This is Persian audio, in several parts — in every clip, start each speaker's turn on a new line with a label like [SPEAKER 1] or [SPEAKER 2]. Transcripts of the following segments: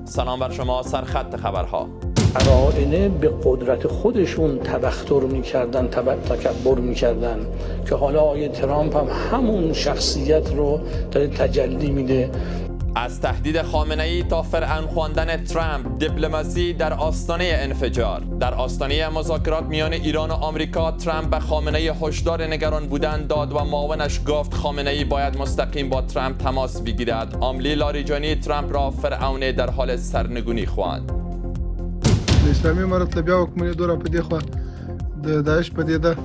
[SPEAKER 1] سلام بر شما، سرخط خبرها.
[SPEAKER 2] قرائنه به قدرت خودشون تبختر میکردن، تکبر میکردن که حالا آقای ترامپ هم همون شخصیت رو داره تجلی میده.
[SPEAKER 1] از تهدید خامنه‌ای تا فرعون خواندن ترامپ، دیپلماسی در آستانه انفجار. در آستانه مذاکرات میان ایران و آمریکا، ترامپ به خامنه‌ای هشدار نگران بودن داد و معاونش گفت خامنه‌ای باید مستقیم با ترامپ تماس بگیرد. آملی لاریجانی ترامپ را فرعون در حال سرنگونی خواند.
[SPEAKER 3] اسلامي امارت له بیا حکومت دوره په دې خوا د داعش په دې ده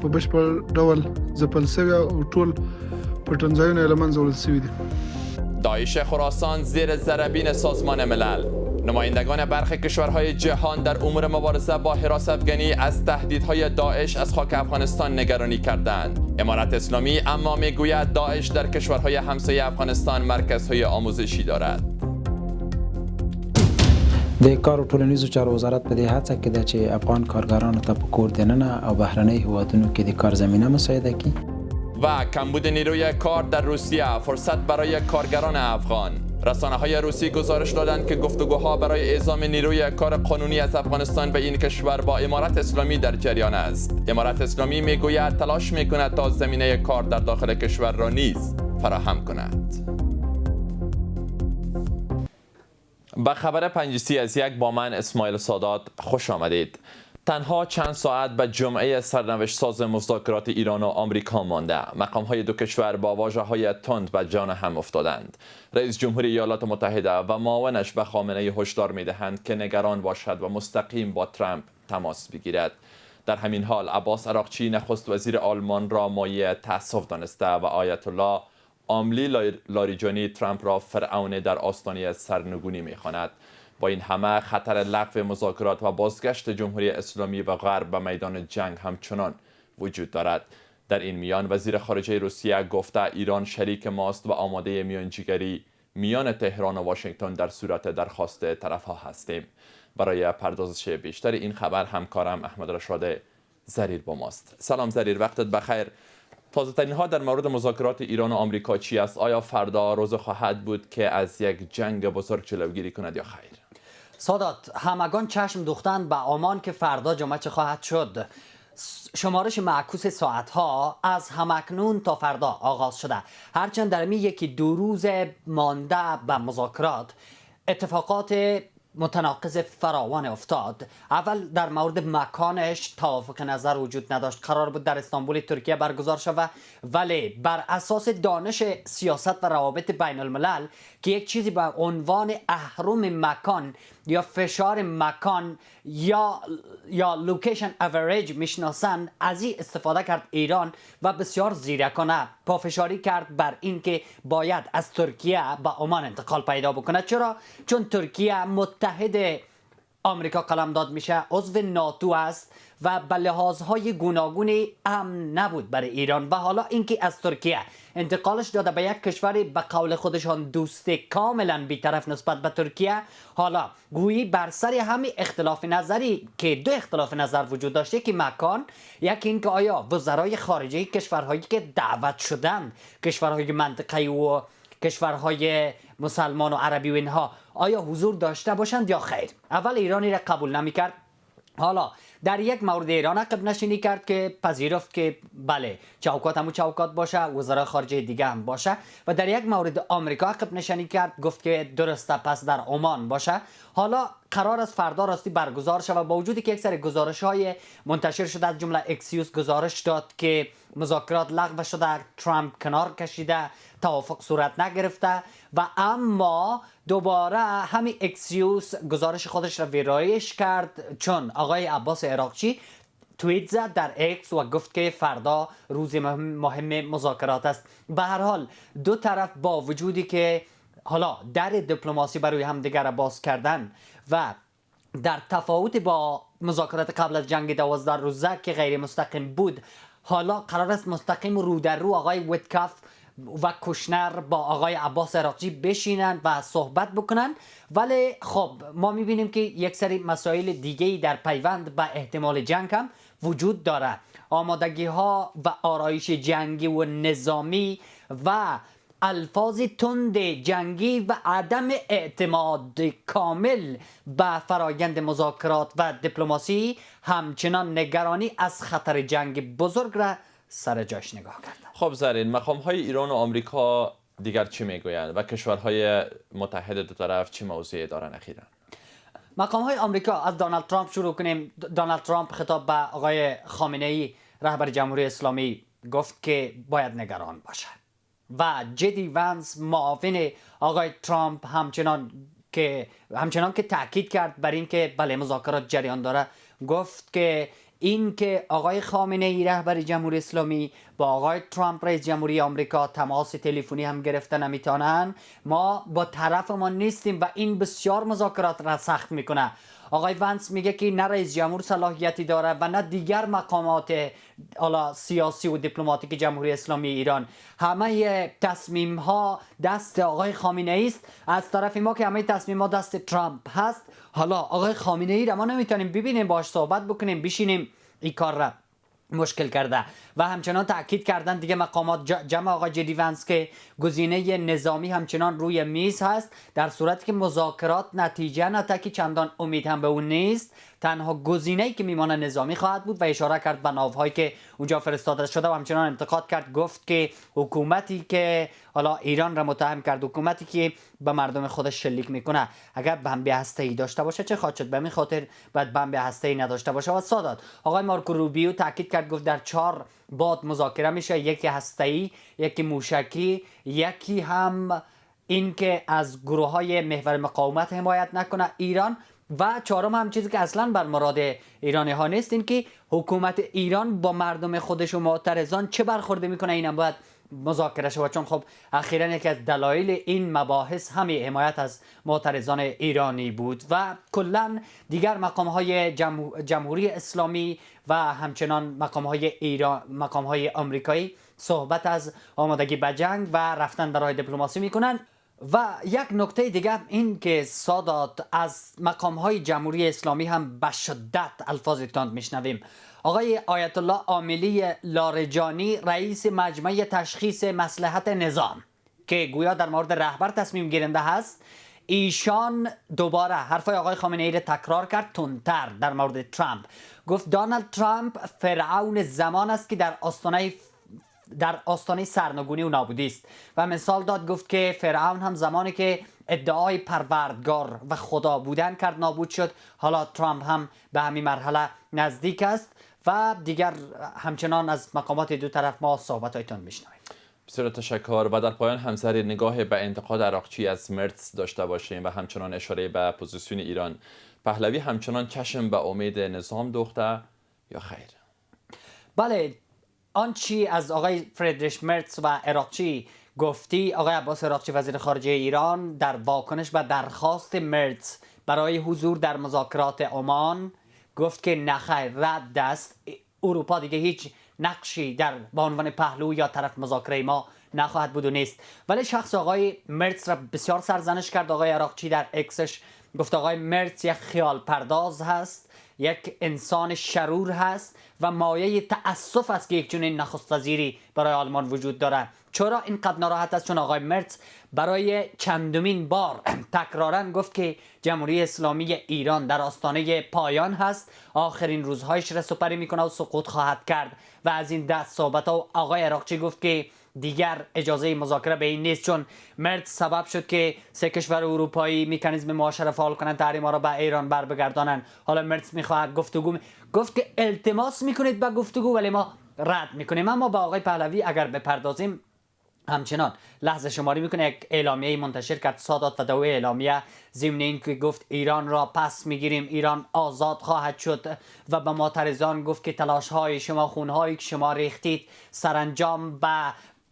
[SPEAKER 3] په بشپړ ډول ځپل شوی او ټول پټنځایونه یې له منځه وړل شوي دي.
[SPEAKER 1] داعش خراسان زیر ضربین سازمان ملل. نمایندگان برخی کشورهای جهان در امور مبارزه با حراس افغانی از تهدیدهای داعش از خاک افغانستان نگرانی کردند. امارت اسلامی اما میگوید داعش در کشورهای همسایه افغانستان مرکزهای آموزشی دارد.
[SPEAKER 4] د کار او ټولنیزو چارو وزارت په دې هڅه کې ده چې افغان کارګرانو ته په کور دننه او بهرنۍ هیوادونو کې د کار زمینه مساعده کړي.
[SPEAKER 1] و کمبود نیروی کار در روسیه فرصت برای کارگران افغان. رسانه‌های روسی گزارش دادند که گفتگوها برای اعزام نیروی کار قانونی از افغانستان به این کشور با امارت اسلامی در جریان است. امارت اسلامی میگوید تلاش میکند تا زمینه کار در داخل کشور را نیز فراهم کند. با خبر پنجیسی از یک با من اسماعیل سادات خوش آمدید. تنها چند ساعت به جمعه سرنوشت ساز مذاکرات ایران و آمریکا مانده، مقام‌های دو کشور با واژه‌های تند به جان هم افتادند. رئیس جمهوری ایالات متحده و معاونش به خامنه‌ای هشدار می‌دهند که نگران باشد و مستقیم با ترامپ تماس بگیرد. در همین حال عباس عراقچی نخست وزیر آلمان را مایه تأسف دانسته و آیت الله آملی لاریجانی ترامپ را فرعون در آستانه سرنگونی می‌خواند. با این همه خطر لغو مذاکرات و بازگشت جمهوری اسلامی و غرب به میدان جنگ همچنان وجود دارد. در این میان وزیر خارجه روسیه گفته ایران شریک ماست و آماده میانجیگری میان تهران و واشنگتن در صورت درخواست طرفها هستیم. برای پردازش بیشتر این خبر همکارم احمد رشاد زریر با ماست. سلام زریر، وقتت بخیر. تازه ترین ها در مورد مذاکرات ایران و آمریکا چی است؟ آیا فردا روز خواهد بود که از یک جنگ بزرگ جلوگیری کند یا خیر؟
[SPEAKER 5] سادات، همگان چشم دوختند به آمان که فردا جمعه چه خواهد شد. شمارش معکوس ساعتها از همکنون تا فردا آغاز شده، هرچند در می یکی دو روز مانده به مذاکرات اتفاقات متناقض فراوان افتاد. اول در مورد مکانش توافق نظر وجود نداشت. قرار بود در استانبول ترکیه برگزار شود، ولی بر اساس دانش سیاست و روابط بین الملل که یک چیزی به عنوان اهرم مکان یا فشار مکان یا لوکیشن اوریج میشناسند، از این استفاده کرد ایران و بسیار زیرکانه پافشاری کرد بر اینکه باید از ترکیه به عمان انتقال پیدا بکنه. چرا؟ چون ترکیه متحد آمریکا قلمداد میشه، عضو ناتو است و به لحاظهای گوناگونی امن نبود برای ایران و حالا اینکه از ترکیه انتقالش داده به یک کشوری به قول خودشان دوست کاملا بی‌طرف نسبت به ترکیه، حالا گویی بر سر همین اختلاف نظری که دو اختلاف نظر وجود داشته که مکان، یکی اینکه آیا وزرای خارجه کشورهایی که دعوت شدن، کشورهای منطقه‌ای و کشورهای مسلمان و عربی و اینها، آیا حضور داشته باشند یا خیر. اول ایرانی را قبول نمی‌کرد. حالا در یک مورد ایران عقب نشینی کرد که پذیرفت که بله چوکات همون چوکات باشه، وزرای خارجه دیگه هم باشه، و در یک مورد آمریکا عقب نشینی کرد، گفت که درسته پس در عمان باشه. حالا قرار است فردا راستی برگزار شود، با وجودی که یک سری گزارش‌های منتشر شده، از جمله اکسیوس گزارش داد که مذاکرات لغو شده، ترامپ کنار کشیده، توافق صورت نگرفته، و اما دوباره همین اکسیوس گزارش خودش را ویرایش کرد چون آقای عباس عراقچی توییت زد در اکس و گفت که فردا روز مهم مذاکرات است. به هر حال دو طرف با وجودی که حالا در دیپلماسی برای همدیگر باز کردن و در تفاوت با مذاکرات قبل از جنگ 12 روزه که غیر مستقیم بود، حالا قرار است مستقیم رو در رو آقای ویتکاف و کوشنر با آقای عباس عراقچی بشینن و صحبت بکنن. ولی خب ما میبینیم که یک سری مسائل دیگه‌ای در پیوند به احتمال جنگ هم وجود داره. آمادگی ها و آرایش جنگی و نظامی و الفاظ تند جنگی و عدم اعتماد کامل به فرایند مذاکرات و دیپلماسی همچنان نگرانی از خطر جنگ بزرگ را سر جاش نگاه کرده.
[SPEAKER 1] خب زرین، مقام‌های ایران و آمریکا دیگر چی میگویند و کشورهای متحد دو طرف چی موضوعی دارن اخیراً؟
[SPEAKER 5] مقام‌های آمریکا، از دونالد ترامپ شروع کنیم. دونالد ترامپ خطاب به آقای خامنه‌ای رهبر جمهوری اسلامی گفت که باید نگران باشه و جدی وانس معاون آقای ترامپ همچنان که تاکید کرد بر این که بله مذاکرات جریان داره، گفت که این که آقای خامنه‌ای رهبر جمهوری اسلامی با آقای ترامپ رئیس جمهوری آمریکا تماس تلفنی هم گرفته نمیتونن، ما با طرف ما نیستیم و این بسیار مذاکرات را سخت میکنه. آقای وانس میگه که نه رئیس جمهور صلاحیتی داره و نه دیگر مقامات سیاسی و دیپلماتیک جمهوری اسلامی ایران. همه تصمیم ها دست آقای خامنه‌ای است، از طرف ما که همه تصمیم ها دست ترامپ هست. حالا آقای خامنه‌ای را ما نمیتونیم ببینیم، باش صحبت بکنیم، بشینیم این کار را مشکل کرده. و همچنان تاکید کردن دیگه مقامات جمع آقای جدی وانس که گزینه نظامی همچنان روی میز هست، در صورتی که مذاکرات نتیجه نده که چندان امید هم به اون نیست، تنها گزینه‌ای که میمانه نظامی خواهد بود. و اشاره کرد به ناوهایی که اونجا فرستاده شده و همچنان انتقاد کرد، گفت که حکومتی که حالا ایران را متهم کرد، حکومتی که به مردم خودش شلیک میکنه، اگر بمب هسته‌ای داشته باشه چه خواهد شد؟ به همین خاطر باید بمب هسته‌ای نداشته باشه. و سادات آقای مارکو روبیو تاکید کرد، گفت در 4 باد مذاکره میشه، یکی هسته‌ای، یکی موشکی، یکی هم این که از گروه‌های محور مقاومت حمایت نکنه ایران، و چهارم هم چیزی که اصلا بر مراد ایرانی ها نیست، این که حکومت ایران با مردم خودش و معترضان چه برخورد میکنه، اینم باید مذاکره شود. چون خب اخیراً یکی از دلایل این مباحث همین حمایت از معترضان ایرانی بود. و کلا دیگر مقام‌های جمهوری اسلامی و همچنان مقام‌های آمریکایی صحبت از آمادگی به جنگ و رفتن در راه دیپلماسی میکنن. و یک نکته دیگه این که سادات از مقام‌های جمهوری اسلامی هم به شدت الفاظ تند میشنویم. آقای آیت الله عاملی لاریجانی رئیس مجمع تشخیص مصلحت نظام که گویا در مورد رهبر تصمیم گیرنده هست، ایشان دوباره حرفای آقای خامنه‌ای را تکرار کرد، تندتر در مورد ترامپ. گفت دونالد ترامپ فرعون زمان است که در آستانه سرنگونی و نابودی است. و مثال داد، گفت که فرعون هم زمانی که ادعای پروردگار و خدا بودن کرد نابود شد، حالا ترامپ هم به همین مرحله نزدیک است. و دیگر همچنان از مقامات دو طرف ما صحبت‌هایتان میشنویم.
[SPEAKER 1] بسیار تشکر. و در پایان همسر نگاه به انتقاد عراقچی از مرتز داشته باشیم و همچنان اشاره به پوزیسیون ایران. پهلوی همچنان چشم به امید نظام دوخته یا خیر؟
[SPEAKER 5] بله، آنچی از آقای فریدریش مرتز و عراقچی گفتی، آقای عباس عراقچی وزیر خارجه ایران در واکنش به درخواست مرتز برای حضور در مذاکرات عمان گفت که نخیر، رد است، اروپا دیگه هیچ نقشی به عنوان پهلو یا طرف مذاکره ما نخواهد بود و نیست. ولی شخص آقای مرتز را بسیار سرزنش کرد. آقای عراقچی در اکسش گفت آقای مرتز یک خیال پرداز هست، یک انسان شرور هست و مایه تأسف است که یک چنین نخست وزیری برای آلمان وجود داره. چرا اینقدر ناراحت است؟ چون آقای مرتز برای چندمین بار تکرارا گفت که جمهوری اسلامی ایران در آستانه پایان هست، آخرین روزهایش را سپری میکنه و سقوط خواهد کرد. و از این دست صحبت ها آقای عراقچی گفت که دیگر اجازه مذاکره به این نیست، چون مرتز سبب شد که 3 کشور اروپایی مکانیزم معاشره فعال کنند، تحریم ها را به ایران بر بگردانند. حالا مرتز میخواهد گفتگو گفت که التماس میکنید به گفتگو ولی ما رد میکنیم. اما با آقای پهلوی اگر بپردازیم، همچنان لحظه شماری میکنه. یک اعلامیه منتشر کرد سادات و دوی اعلامیه ضمن این که گفت ایران را پس میگیریم، ایران آزاد خواهد شد. و به معترضان گفت که تلاش های شما، خون هایی که شما ریختید سرانجام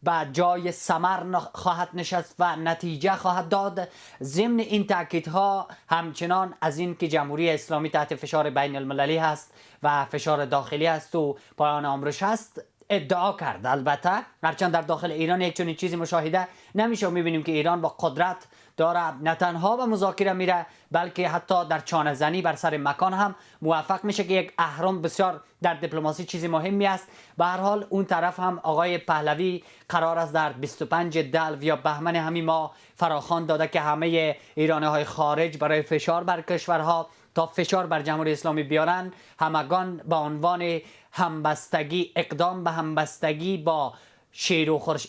[SPEAKER 5] به جای ثمر خواهد نشست و نتیجه خواهد داد. ضمن این تاکیدها همچنان از این که جمهوری اسلامی تحت فشار بین المللی هست و فشار داخلی هست و پایان عمرش هست ادعا کرد. البته هرچند در داخل ایران یک چنین چیزی مشاهده نمیشه و میبینیم که ایران با قدرت داره، نه تنها به مذاکره میره بلکه حتی در چانه زنی بر سر مکان هم موفق میشه که یک اهرم بسیار در دیپلماسی چیزی مهمی است. به هر حال اون طرف هم آقای پهلوی قرار است در 25 دلو یا بهمن همین ماه فراخوان داده که همه ایرانی های خارج برای فشار بر کشورها تا فشار بر جمهوری اسلامی بیارن، همگان به عنوان همبستگی، اقدام به همبستگی با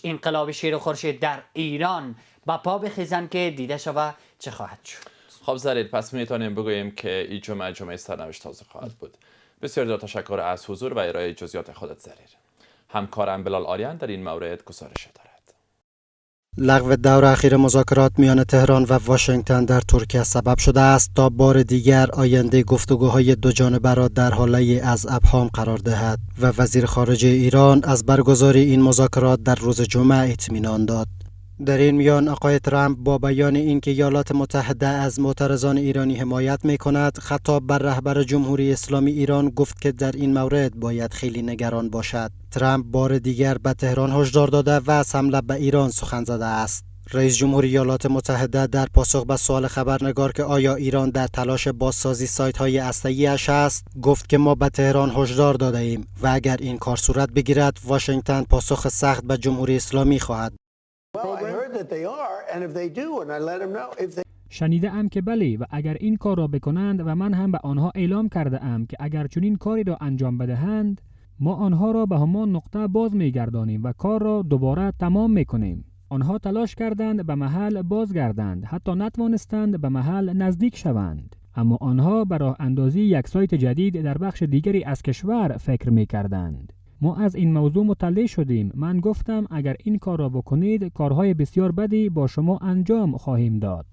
[SPEAKER 5] انقلاب شیر و خورشید در ایران با پا بخیزن که دیده شود چه خواهد شد.
[SPEAKER 1] خب زریر، پس میتونیم بگوییم که این جمعه سرنوشت تازه خواهد بود. بسیار تشکر از حضور و ارائه جزئیات خودت زریر. همکارم بلال آریان در این مورد گزارش دارد.
[SPEAKER 6] لغو دور اخیر مذاکرات میان تهران و واشنگتن در ترکیه سبب شده است تا بار دیگر آینده گفتگوهای دو جانبه را در حاله از ابهام قرار دهد و وزیر خارجه ایران از برگزاری این مذاکرات در روز جمعه اطمینان داد. در این میان آقای ترامپ با بیان اینکه ایالات متحده از معترضان ایرانی حمایت می‌کند، خطاب بر رهبر جمهوری اسلامی ایران گفت که در این مورد باید خیلی نگران باشد. ترامپ بار دیگر به تهران هشدار داده و از حمله به ایران سخن زده است. رئیس جمهور ایالات متحده در پاسخ به سوال خبرنگار که آیا ایران در تلاش بازسازی سایت‌های اسلحه‌ایش است، گفت که ما به تهران هشدار داده ایم و اگر این کار صورت بگیرد، واشنگتن پاسخ سخت به جمهوری اسلامی خواهد.
[SPEAKER 7] شنیده ام که بله و اگر این کار را بکنند و من هم به آنها اعلام کرده ام که اگر چنین کاری را انجام بدهند ما آنها را به همان نقطه باز می‌گردانیم و کار را دوباره تمام می‌کنیم. آنها تلاش کردند به محل بازگردند، حتی نتوانستند به محل نزدیک شوند، اما آنها برای اندازی یک سایت جدید در بخش دیگری از کشور فکر می‌کردند. ما از این موضوع مطلع شدیم. من گفتم اگر این کار را بکنید کارهای بسیار بدی با شما انجام خواهیم داد.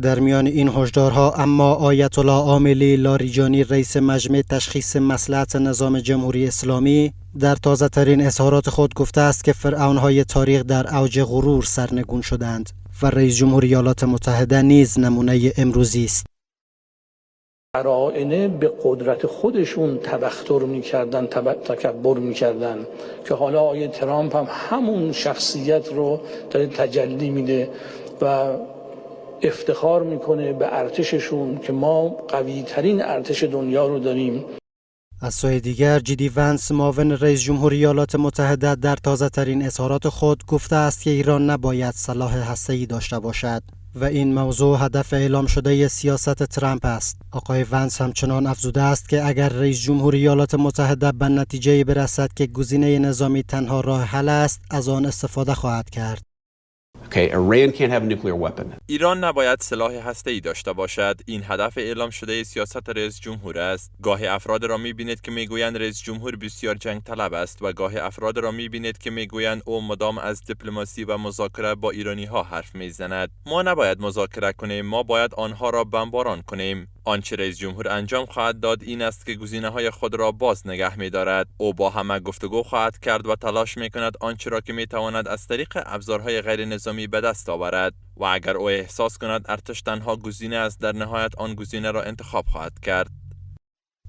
[SPEAKER 6] در میان این هشدارها اما آیت الله عاملی لاریجانی رئیس مجمع تشخیص مصلحت نظام جمهوری اسلامی در تازه ترین اظهارات خود گفته است که فرعونهای تاریخ در اوج غرور سرنگون شدند و رئیس جمهور ایالات متحده نیز نمونه امروزی است.
[SPEAKER 2] قرائنه به قدرت خودشون تبختر میکردن، تکبر میکردن که حالا آقای ترامپ هم همون شخصیت رو داره تجلی میده و افتخار میکنه به ارتششون که ما قوی ترین ارتش دنیا رو داریم.
[SPEAKER 6] از سوی دیگر جی دی ونس معاون رئیس جمهور ایالات متحده در تازه ترین اظهارات خود گفته است که ایران نباید سلاح هسته‌ای داشته باشد و این موضوع هدف اعلام شده سیاست ترامپ است. آقای ونس همچنان افزوده است که اگر رئیس جمهور ایالات متحده به نتیجه برسد که گزینه نظامی تنها راه حل است، از آن استفاده خواهد کرد.
[SPEAKER 1] ایران نباید سلاح هسته‌ای داشته باشد. این هدف اعلام شده سیاست رئیس جمهور است. گاهی افراد را می‌بینید که می‌گویند رئیس جمهور بسیار جنگ طلب است و گاهی افراد را می‌بینید که می‌گویند او مدام از دیپلماسی و مذاکره با ایرانی‌ها حرف می‌زند. ما نباید مذاکره کنیم، ما باید آنها را بمباران کنیم. آنچه رئیس جمهور انجام خواهد داد این است که گزینه‌های خود را باز نگه می‌دارد. او با همه گفتگو خواهد کرد و تلاش می‌کند آنچه را که می‌تواند از طریق ابزارهای غیر نظامی به دست آورد و اگر او احساس کند ارتش تنها گزینه است، در نهایت آن گزینه را انتخاب خواهد کرد.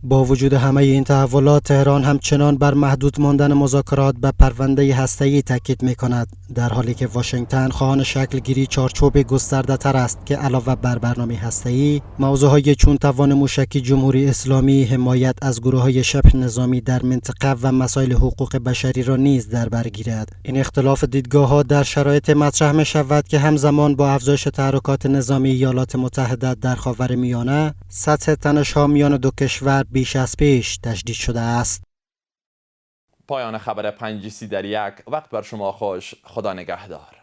[SPEAKER 6] با وجود همه این تحولات، تهران همچنان بر محدود ماندن مذاکرات به پرونده هسته‌ای تاکید می‌کند، در حالی که واشنگتن خواهان شکلگیری چارچوب گسترده‌تر است که علاوه بر برنامه هسته‌ای، موضوعهای چون توان موشکی جمهوری اسلامی، حمایت از گروه‌های شبه نظامی در منطقه و مسائل حقوق بشری را نیز در بر گیرد. این اختلاف دیدگاه‌ها در شرایط مطرح می‌شود که همزمان با افزایش تحرکات نظامی ایالات متحده در خاورمیانه، سطح تنش‌ها میان دو کشور بیش از پیش تشدید شده است.
[SPEAKER 1] پایان خبر 5 در یک. وقت بر شما خوش. خدا نگهدار.